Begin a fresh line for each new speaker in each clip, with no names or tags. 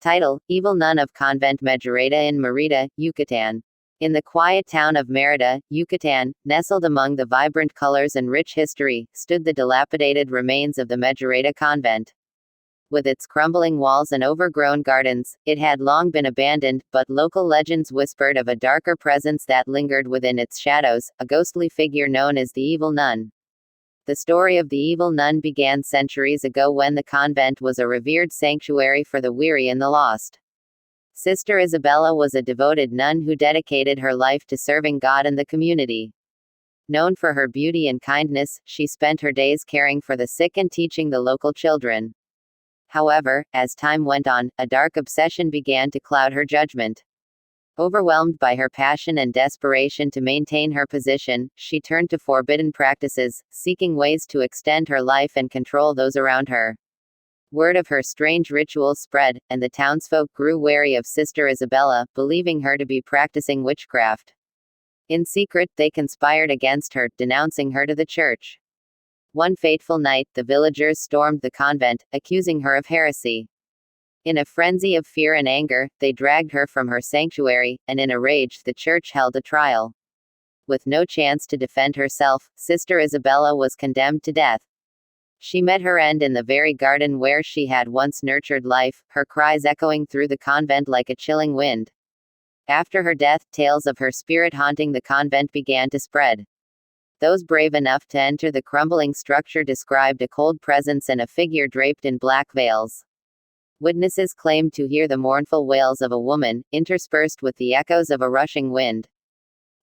Title: Evil Nun of Convent Mejorada in Mérida, Yucatan. In the quiet town of Mérida, Yucatan, nestled among the vibrant colors and rich history, stood the dilapidated remains of the Mejorada convent. With its crumbling walls and overgrown gardens, it had long been abandoned, but local legends whispered of a darker presence that lingered within its shadows, a ghostly figure known as the Evil Nun. The story of the Evil Nun began centuries ago when the convent was a revered sanctuary for the weary and the lost. Sister Isabella was a devoted nun who dedicated her life to serving God and the community. Known for her beauty and kindness, she spent her days caring for the sick and teaching the local children. However, as time went on, a dark obsession began to cloud her judgment. Overwhelmed by her passion and desperation to maintain her position, she turned to forbidden practices, seeking ways to extend her life and control those around her. Word of her strange rituals spread, and the townsfolk grew wary of Sister Isabella, believing her to be practicing witchcraft. In secret, they conspired against her, denouncing her to the church. One fateful night, the villagers stormed the convent, accusing her of heresy. In a frenzy of fear and anger, they dragged her from her sanctuary, and in a rage, the church held a trial. With no chance to defend herself, Sister Isabella was condemned to death. She met her end in the very garden where she had once nurtured life, her cries echoing through the convent like a chilling wind. After her death, tales of her spirit haunting the convent began to spread. Those brave enough to enter the crumbling structure described a cold presence and a figure draped in black veils. Witnesses claimed to hear the mournful wails of a woman, interspersed with the echoes of a rushing wind.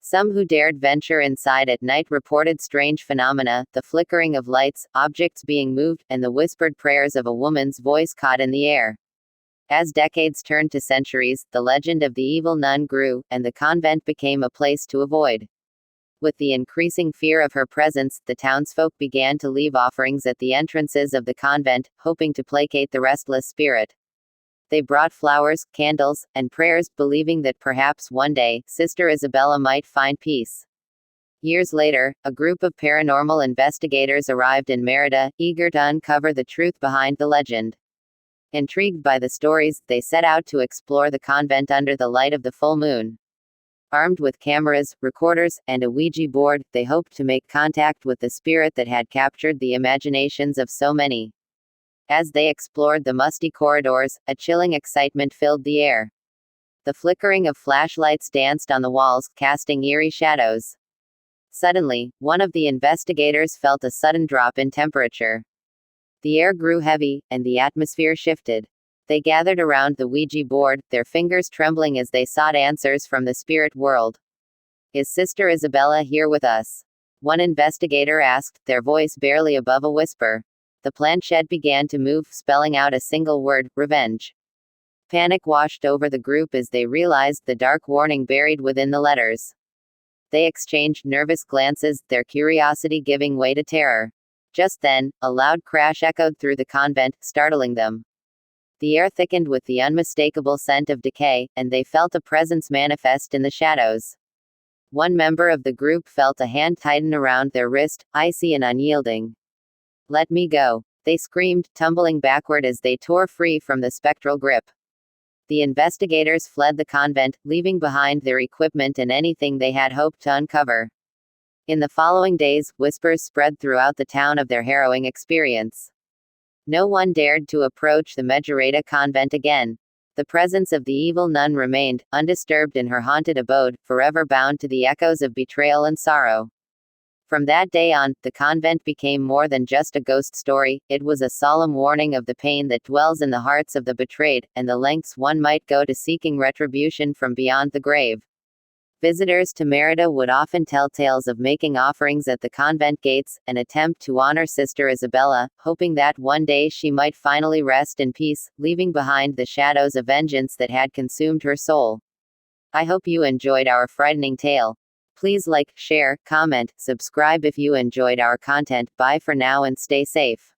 Some who dared venture inside at night reported strange phenomena, the flickering of lights, objects being moved, and the whispered prayers of a woman's voice caught in the air. As decades turned to centuries, the legend of the evil nun grew, and the convent became a place to avoid. With the increasing fear of her presence, the townsfolk began to leave offerings at the entrances of the convent, hoping to placate the restless spirit. They brought flowers, candles, and prayers, believing that perhaps one day, Sister Isabella might find peace. Years later, a group of paranormal investigators arrived in Mérida, eager to uncover the truth behind the legend. Intrigued by the stories, they set out to explore the convent under the light of the full moon. Armed with cameras, recorders, and a Ouija board, they hoped to make contact with the spirit that had captured the imaginations of so many. As they explored the musty corridors, a chilling excitement filled the air. The flickering of flashlights danced on the walls, casting eerie shadows. Suddenly, one of the investigators felt a sudden drop in temperature. The air grew heavy, and the atmosphere shifted. They gathered around the Ouija board, their fingers trembling as they sought answers from the spirit world. "Is Sister Isabella here with us?" one investigator asked, their voice barely above a whisper. The planchette began to move, spelling out a single word: revenge. Panic washed over the group as they realized the dark warning buried within the letters. They exchanged nervous glances, their curiosity giving way to terror. Just then, a loud crash echoed through the convent, startling them. The air thickened with the unmistakable scent of decay, and they felt a presence manifest in the shadows. One member of the group felt a hand tighten around their wrist, icy and unyielding. "Let me go," they screamed, tumbling backward as they tore free from the spectral grip. The investigators fled the convent, leaving behind their equipment and anything they had hoped to uncover. In the following days, whispers spread throughout the town of their harrowing experience. No one dared to approach the Mejorada convent again. The presence of the evil nun remained, undisturbed in her haunted abode, forever bound to the echoes of betrayal and sorrow. From that day on, the convent became more than just a ghost story, it was a solemn warning of the pain that dwells in the hearts of the betrayed, and the lengths one might go to seeking retribution from beyond the grave. Visitors to Mérida would often tell tales of making offerings at the convent gates, an attempt to honor Sister Isabella, hoping that one day she might finally rest in peace, leaving behind the shadows of vengeance that had consumed her soul. I hope you enjoyed our frightening tale. Please like, share, comment, subscribe if you enjoyed our content. Bye for now and stay safe.